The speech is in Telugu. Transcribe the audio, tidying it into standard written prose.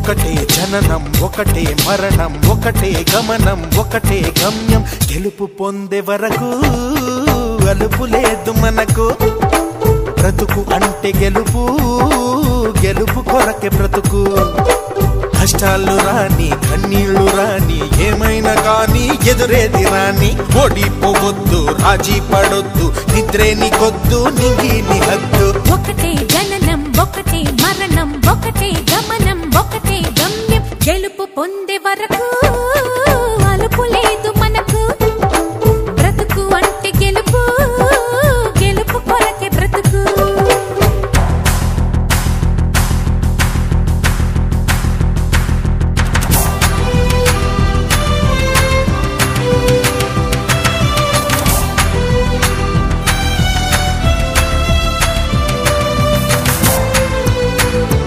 ఒకటే జననం ఒకటే మరణం ఒకటే గమనం ఒకటే గమ్యం గెలుపు పొందే వరకు అలుపు లేదు మనకు బ్రతుకు అంటే గెలుపు గెలుపు కొరకే బ్రతుకు కష్టాలు రాని కన్నీళ్లు రాని ఏమైనా కానీ ఎదురేది రాని ఓడిపోవద్దు రాజీ పడొద్దు నిద్రే నీకొద్దు నింగి నీ హద్దు ఒకటే జననం ఒకటే మరణం ఒకటే గమనం ఒకటే గమ్యం గెలుపు పొందే వరకు